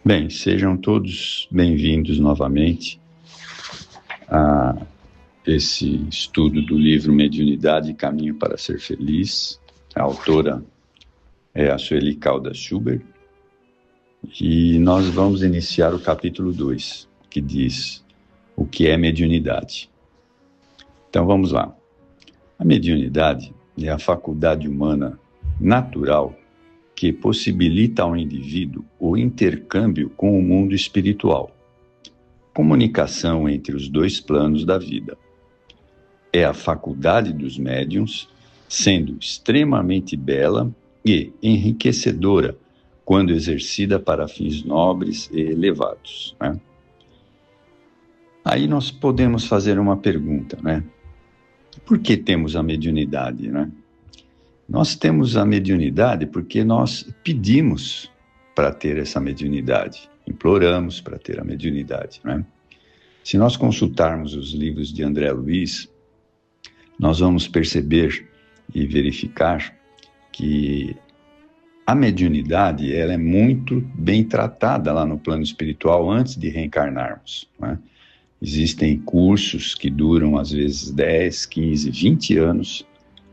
Bem, sejam todos bem-vindos novamente a esse estudo do livro Mediunidade e Caminho para Ser Feliz. A autora é a Sueli Caldas Schubert e nós vamos iniciar o capítulo 2, que diz o que é mediunidade. Então vamos lá. A mediunidade é a faculdade humana natural que possibilita ao indivíduo o intercâmbio com o mundo espiritual, comunicação entre os dois planos da vida. É a faculdade dos médiuns, sendo extremamente bela e enriquecedora quando exercida para fins nobres e elevados, né? Aí nós podemos fazer uma pergunta, né? Por que temos a mediunidade, né? Nós temos a mediunidade porque nós pedimos para ter essa mediunidade, imploramos para ter a mediunidade, né? Se nós consultarmos os livros de André Luiz, nós vamos perceber e verificar que a mediunidade ela é muito bem tratada lá no plano espiritual antes de reencarnarmos, né? Existem cursos que duram às vezes 10, 15, 20 anos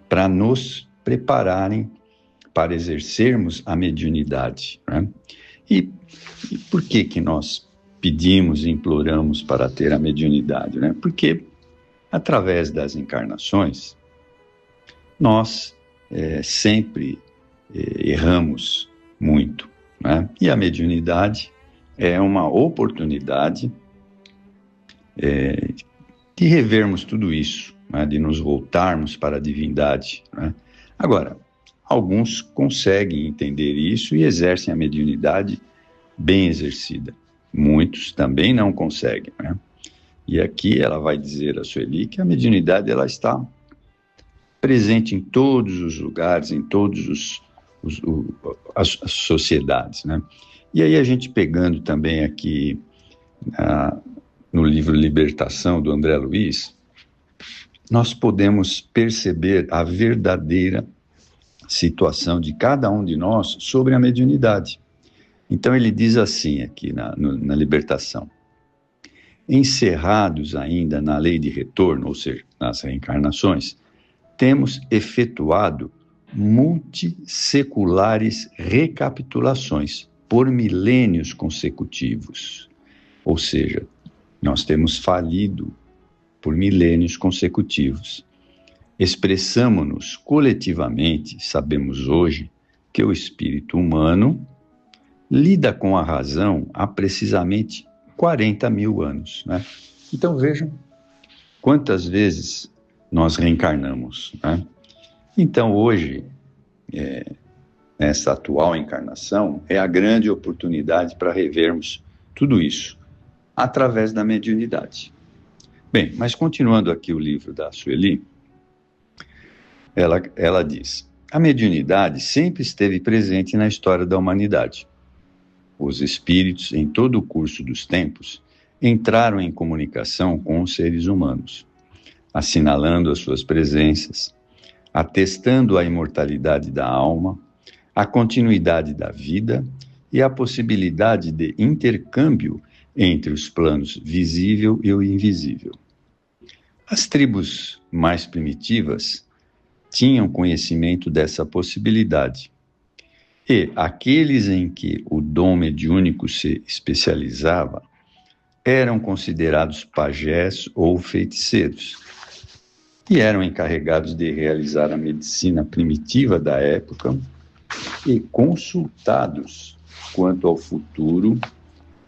para nos prepararem para exercermos a mediunidade, né? E por que nós pedimos e imploramos para ter a mediunidade, né? Porque através das encarnações nós sempre erramos muito, né? E a mediunidade é uma oportunidade de revermos tudo isso, né? De nos voltarmos para a divindade, né? Agora, alguns conseguem entender isso e exercem a mediunidade bem exercida. Muitos também não conseguem, né? E aqui ela vai dizer a Sueli que a mediunidade ela está presente em todos os lugares, em todas as sociedades, né? E aí a gente pegando também aqui no livro Libertação, do André Luiz, nós podemos perceber a verdadeira situação de cada um de nós sobre a mediunidade. Então ele diz assim aqui na Libertação: encerrados ainda na lei de retorno, ou seja, nas reencarnações, temos efetuado multisseculares recapitulações por milênios consecutivos. Ou seja, nós temos falido por milênios consecutivos. Expressamo-nos coletivamente, sabemos hoje que o espírito humano lida com a razão há precisamente 40 mil anos, né? Então vejam quantas vezes nós reencarnamos, né? Então hoje, nessa atual encarnação, é a grande oportunidade para revermos tudo isso através da mediunidade. Bem, mas continuando aqui o livro da Sueli, ela diz: a mediunidade sempre esteve presente na história da humanidade. Os espíritos, em todo o curso dos tempos, entraram em comunicação com os seres humanos, assinalando as suas presenças, atestando a imortalidade da alma, a continuidade da vida e a possibilidade de intercâmbio entre os planos visível e o invisível. As tribos mais primitivas tinham conhecimento dessa possibilidade, e aqueles em que o dom mediúnico se especializava eram considerados pajés ou feiticeiros, e eram encarregados de realizar a medicina primitiva da época e consultados quanto ao futuro,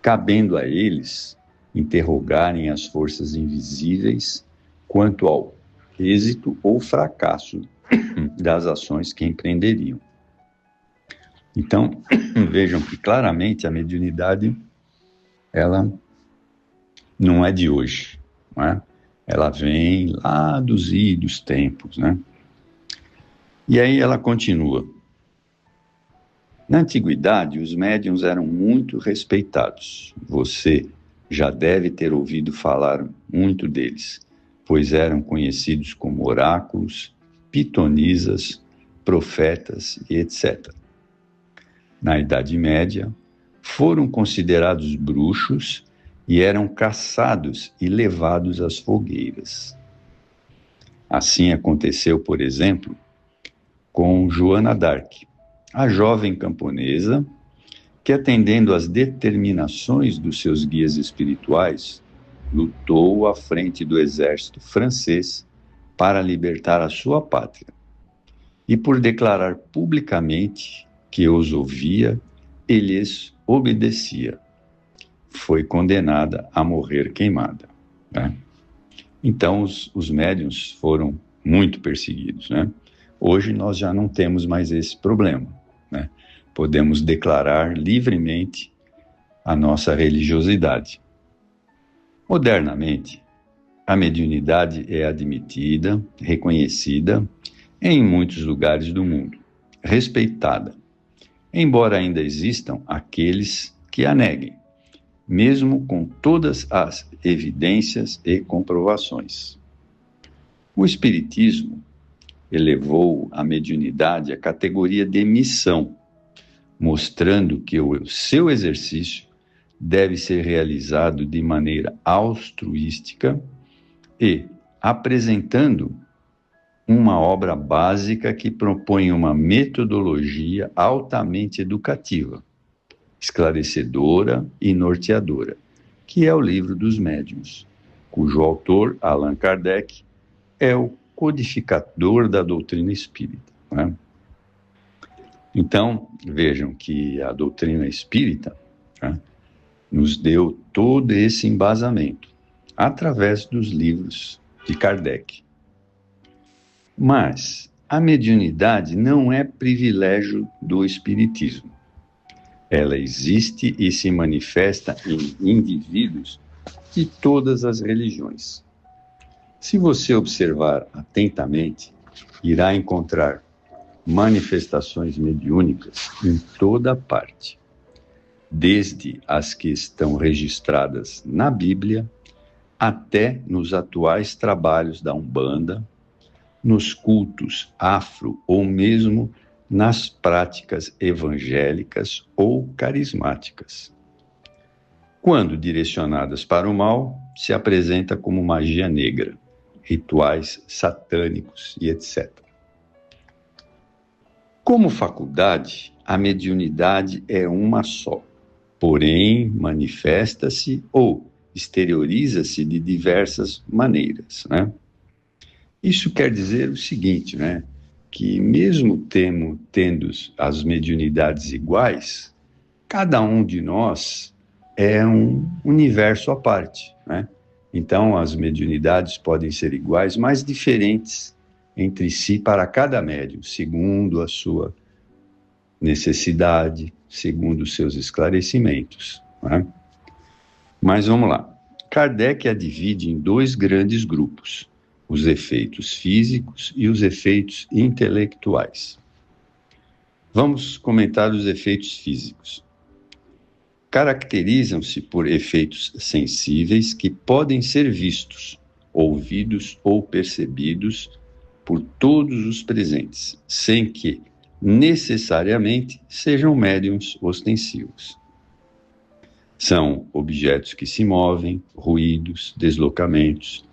cabendo a eles interrogarem as forças invisíveis quanto ao êxito ou fracasso das ações que empreenderiam. Então, vejam que claramente a mediunidade, ela não é de hoje, não é? Ela vem lá dos idos tempos, né? E aí ela continua: na antiguidade, os médiuns eram muito respeitados. Você já deve ter ouvido falar muito deles, pois eram conhecidos como oráculos, pitonisas, profetas e etc. Na Idade Média, foram considerados bruxos e eram caçados e levados às fogueiras. Assim aconteceu, por exemplo, com Joana d'Arc, a jovem camponesa que, atendendo às determinações dos seus guias espirituais, lutou à frente do exército francês para libertar a sua pátria. E por declarar publicamente que os ouvia e lhes obedecia, foi condenada a morrer queimada, né? Então, os médiuns foram muito perseguidos, né? Hoje nós já não temos mais esse problema, né? Podemos declarar livremente a nossa religiosidade. Modernamente, a mediunidade é admitida, reconhecida em muitos lugares do mundo, respeitada, embora ainda existam aqueles que a neguem, mesmo com todas as evidências e comprovações. O Espiritismo elevou a mediunidade à categoria de missão, mostrando que o seu exercício deve ser realizado de maneira altruística e apresentando uma obra básica que propõe uma metodologia altamente educativa, esclarecedora e norteadora, que é o Livro dos Médiuns, cujo autor, Allan Kardec, é o codificador da doutrina espírita, né? Então, vejam que a doutrina espírita, né, nos deu todo esse embasamento através dos livros de Kardec. Mas a mediunidade não é privilégio do espiritismo. Ela existe e se manifesta em indivíduos de todas as religiões. Se você observar atentamente, irá encontrar manifestações mediúnicas em toda parte, desde as que estão registradas na Bíblia até nos atuais trabalhos da Umbanda, nos cultos afro ou mesmo nas práticas evangélicas ou carismáticas. Quando direcionadas para o mal, se apresenta como magia negra, rituais satânicos e etc. Como faculdade, a mediunidade é uma só, porém manifesta-se ou exterioriza-se de diversas maneiras, né? Isso quer dizer o seguinte, né? Que mesmo tendo as mediunidades iguais, cada um de nós é um universo à parte, né? Então, as mediunidades podem ser iguais, mas diferentes entre si para cada médium, segundo a sua necessidade, segundo os seus esclarecimentos, né? Mas vamos lá. Kardec a divide em dois grandes grupos: os efeitos físicos e os efeitos intelectuais. Vamos comentar os efeitos físicos. Caracterizam-se por efeitos sensíveis que podem ser vistos, ouvidos ou percebidos por todos os presentes, sem que necessariamente sejam médiuns ostensivos. São objetos que se movem, ruídos, deslocamentos,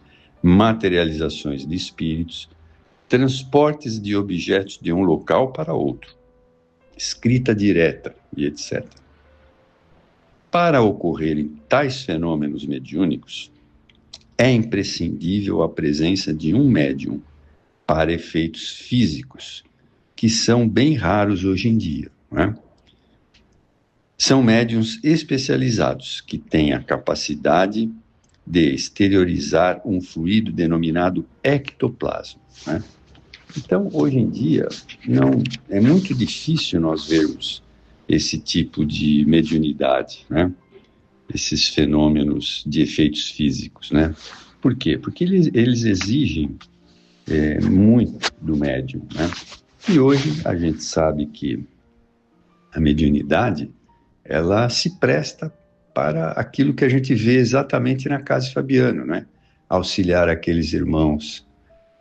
materializações de espíritos, transportes de objetos de um local para outro, escrita direta e etc. Para ocorrerem tais fenômenos mediúnicos, é imprescindível a presença de um médium para efeitos físicos, que são bem raros hoje em dia, né? São médiuns especializados que têm a capacidade de exteriorizar um fluido denominado ectoplasma, né? Então, hoje em dia, é muito difícil nós vermos esse tipo de mediunidade, né? Esses fenômenos de efeitos físicos, né? Por quê? Porque eles exigem muito do médium, né? E hoje a gente sabe que a mediunidade, ela se presta para aquilo que a gente vê exatamente na Casa Fabiano, né? Auxiliar aqueles irmãos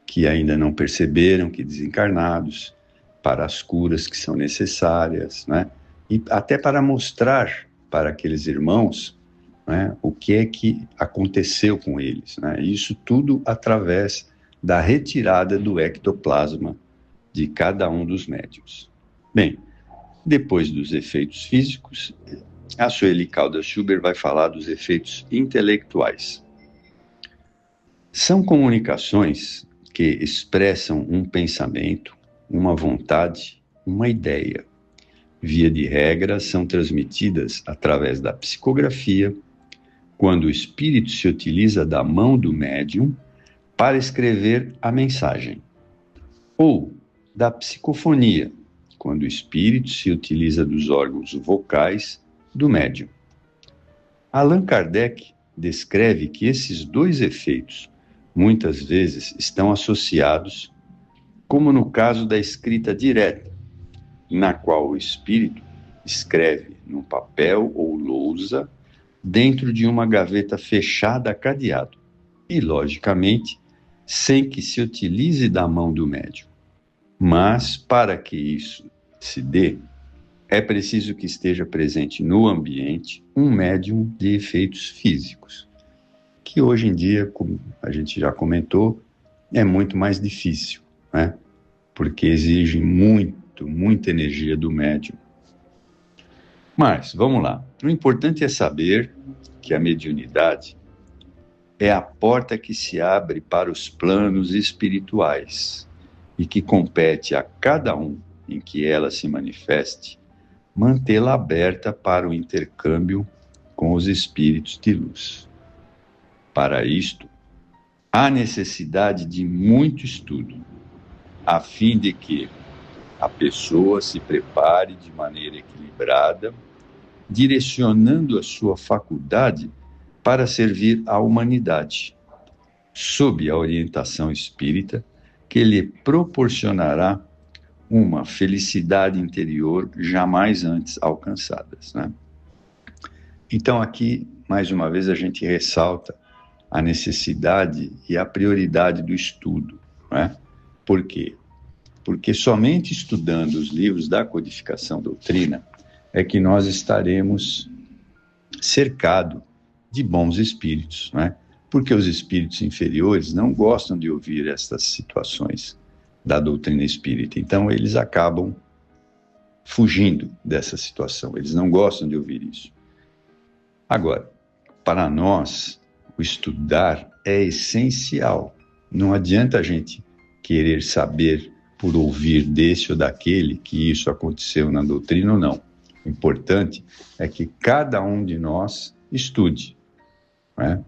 que ainda não perceberam que desencarnados, para as curas que são necessárias, né? E até para mostrar para aqueles irmãos, né, o que é que aconteceu com eles, né? Isso tudo através da retirada do ectoplasma de cada um dos médiuns. Bem, depois dos efeitos físicos, a Sueli Caldas Schubert vai falar dos efeitos intelectuais. São comunicações que expressam um pensamento, uma vontade, uma ideia. Via de regra, são transmitidas através da psicografia, quando o espírito se utiliza da mão do médium para escrever a mensagem, ou da psicofonia, quando o espírito se utiliza dos órgãos vocais do médium. Allan Kardec descreve que esses dois efeitos muitas vezes estão associados, como no caso da escrita direta, na qual o espírito escreve num papel ou lousa dentro de uma gaveta fechada a cadeado e, logicamente, sem que se utilize da mão do médium. Mas, para que isso se dê, é preciso que esteja presente no ambiente um médium de efeitos físicos, que hoje em dia, como a gente já comentou, é muito mais difícil, né? Porque exige muita energia do médium. Mas, vamos lá. O importante é saber que a mediunidade é a porta que se abre para os planos espirituais e que compete a cada um em que ela se manifeste mantê-la aberta para o intercâmbio com os espíritos de luz. Para isto, há necessidade de muito estudo, a fim de que a pessoa se prepare de maneira equilibrada, direcionando a sua faculdade para servir à humanidade, sob a orientação espírita que lhe proporcionará uma felicidade interior jamais antes alcançadas, né? Então aqui, mais uma vez, a gente ressalta a necessidade e a prioridade do estudo, né? Por quê? Porque somente estudando os livros da codificação doutrina é que nós estaremos cercados de bons espíritos, né? Porque os espíritos inferiores não gostam de ouvir estas situações da doutrina espírita, então eles acabam fugindo dessa situação, eles não gostam de ouvir isso. Agora, para nós, o estudar é essencial, não adianta a gente querer saber por ouvir desse ou daquele que isso aconteceu na doutrina ou não. O importante é que cada um de nós estude, né?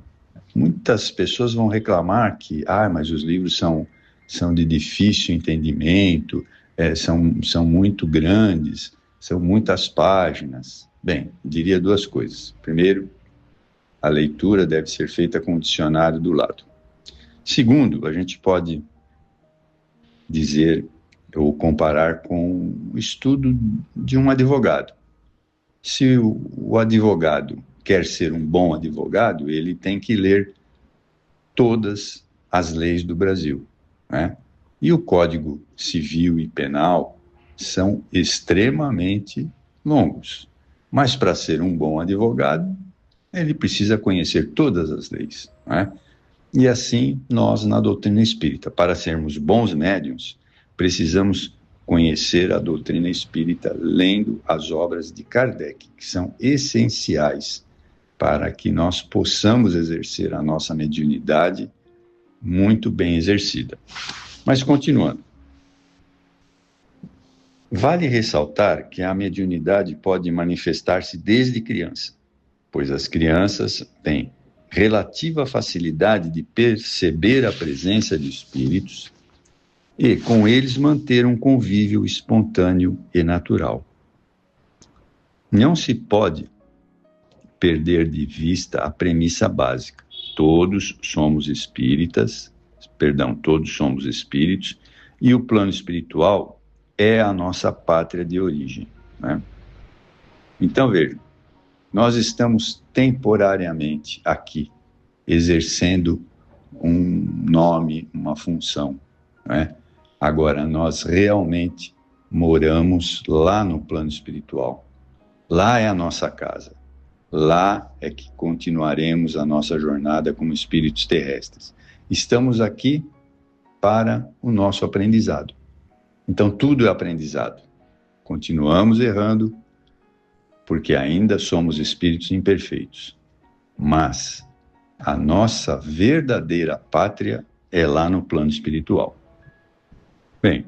Muitas pessoas vão reclamar que, mas os livros são de difícil entendimento, são muito grandes, são muitas páginas. Bem, diria duas coisas. Primeiro, a leitura deve ser feita com o dicionário do lado. Segundo, a gente pode dizer ou comparar com o estudo de um advogado. Se o advogado quer ser um bom advogado, ele tem que ler todas as leis do Brasil, né? E o Código Civil e Penal são extremamente longos. Mas para ser um bom advogado, ele precisa conhecer todas as leis, né? E assim, nós na doutrina espírita, para sermos bons médiuns, precisamos conhecer a doutrina espírita lendo as obras de Kardec, que são essenciais para que nós possamos exercer a nossa mediunidade muito bem exercida. Mas continuando. Vale ressaltar que a mediunidade pode manifestar-se desde criança, pois as crianças têm relativa facilidade de perceber a presença de espíritos e, com eles, manter um convívio espontâneo e natural. Não se pode perder de vista a premissa básica. Todos somos espíritos, e o plano espiritual é a nossa pátria de origem, né? Então, veja, nós estamos temporariamente aqui, exercendo um nome, uma função, né? Agora, nós realmente moramos lá no plano espiritual. Lá é a nossa casa. Lá é que continuaremos a nossa jornada como espíritos terrestres. Estamos aqui para o nosso aprendizado. Então, tudo é aprendizado. Continuamos errando, porque ainda somos espíritos imperfeitos. Mas a nossa verdadeira pátria é lá no plano espiritual. Bem,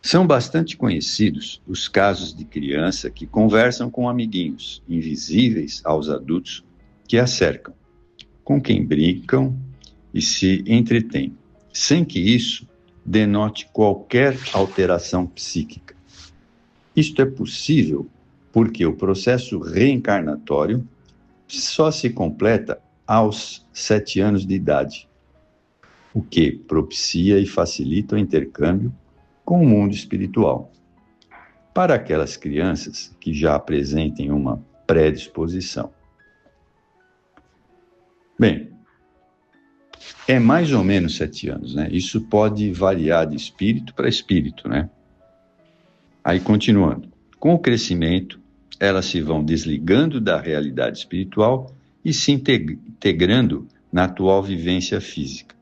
são bastante conhecidos os casos de criança que conversam com amiguinhos, invisíveis aos adultos que a cercam, com quem brincam e se entretêm, sem que isso denote qualquer alteração psíquica. Isto é possível porque o processo reencarnatório só se completa aos 7 anos de idade, o que propicia e facilita o intercâmbio com o mundo espiritual. Para aquelas crianças que já apresentem uma predisposição. Bem, é mais ou menos 7 anos, né? Isso pode variar de espírito para espírito, né? Aí, continuando. Com o crescimento, elas se vão desligando da realidade espiritual e se integrando na atual vivência física,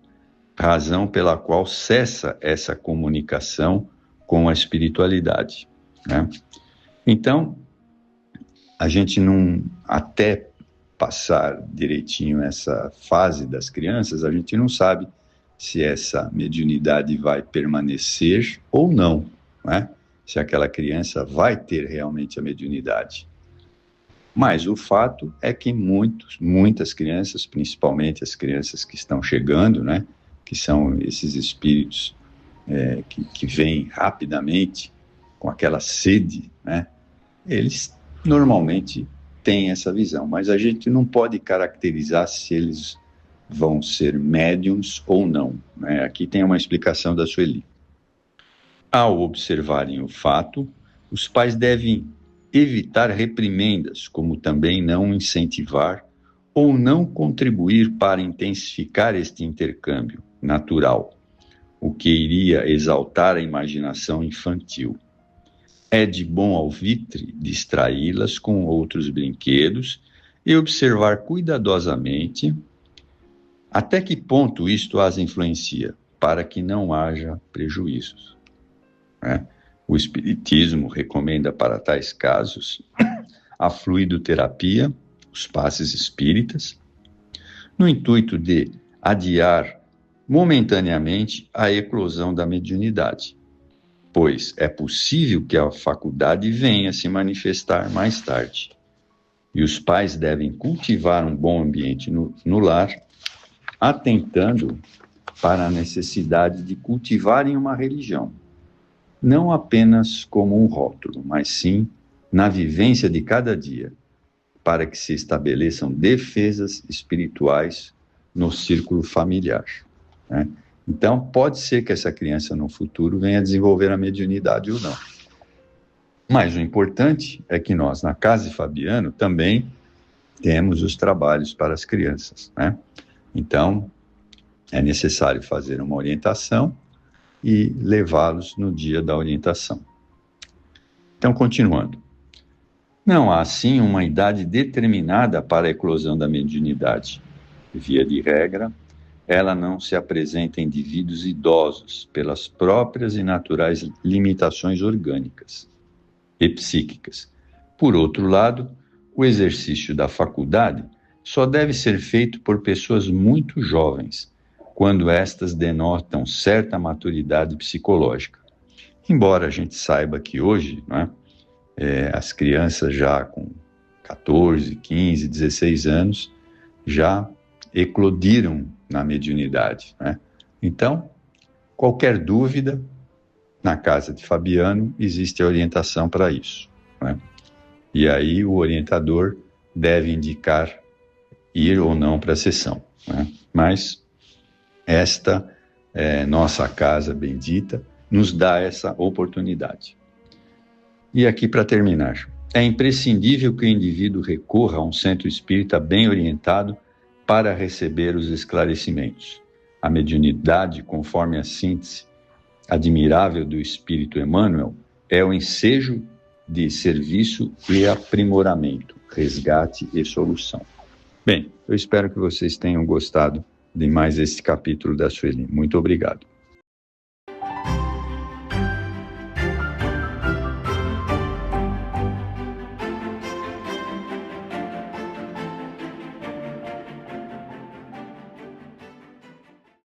razão pela qual cessa essa comunicação com a espiritualidade, né? Então, a gente não, até passar direitinho essa fase das crianças, a gente não sabe se essa mediunidade vai permanecer ou não, né? Se aquela criança vai ter realmente a mediunidade. Mas o fato é que muitas crianças, principalmente as crianças que estão chegando, né, que são esses espíritos que vêm rapidamente com aquela sede, né, eles normalmente têm essa visão, mas a gente não pode caracterizar se eles vão ser médiums ou não, né? Aqui tem uma explicação da Sueli. Ao observarem o fato, os pais devem evitar reprimendas, como também não incentivar ou não contribuir para intensificar este intercâmbio natural, o que iria exaltar a imaginação infantil. É de bom alvitre distraí-las com outros brinquedos e observar cuidadosamente até que ponto isto as influencia, para que não haja prejuízos, né? O Espiritismo recomenda para tais casos a fluidoterapia, os passes espíritas, no intuito de adiar momentaneamente a eclosão da mediunidade, pois é possível que a faculdade venha a se manifestar mais tarde. E os pais devem cultivar um bom ambiente no lar, atentando para a necessidade de cultivarem uma religião, não apenas como um rótulo, mas sim na vivência de cada dia, para que se estabeleçam defesas espirituais no círculo familiar, né? Então, pode ser que essa criança no futuro venha a desenvolver a mediunidade ou não. Mas o importante é que nós, na Casa de Fabiano, também temos os trabalhos para as crianças, né? Então, é necessário fazer uma orientação e levá-los no dia da orientação. Então, continuando. Não há, assim, uma idade determinada para a eclosão da mediunidade. Via de regra, ela não se apresenta em indivíduos idosos pelas próprias e naturais limitações orgânicas e psíquicas. Por outro lado, o exercício da faculdade só deve ser feito por pessoas muito jovens, quando estas denotam certa maturidade psicológica. Embora a gente saiba que hoje, né, as crianças já com 14, 15, 16 anos já eclodiram na mediunidade, né? Então, qualquer dúvida, na Casa de Fabiano existe a orientação para isso, né? E aí o orientador deve indicar ir ou não para a sessão, né? Mas esta nossa casa bendita nos dá essa oportunidade. E aqui, para terminar, é imprescindível que o indivíduo recorra a um centro espírita bem orientado para receber os esclarecimentos. A mediunidade, conforme a síntese admirável do Espírito Emmanuel, é o ensejo de serviço e aprimoramento, resgate e solução. Bem, eu espero que vocês tenham gostado de mais este capítulo da Sueli. Muito obrigado.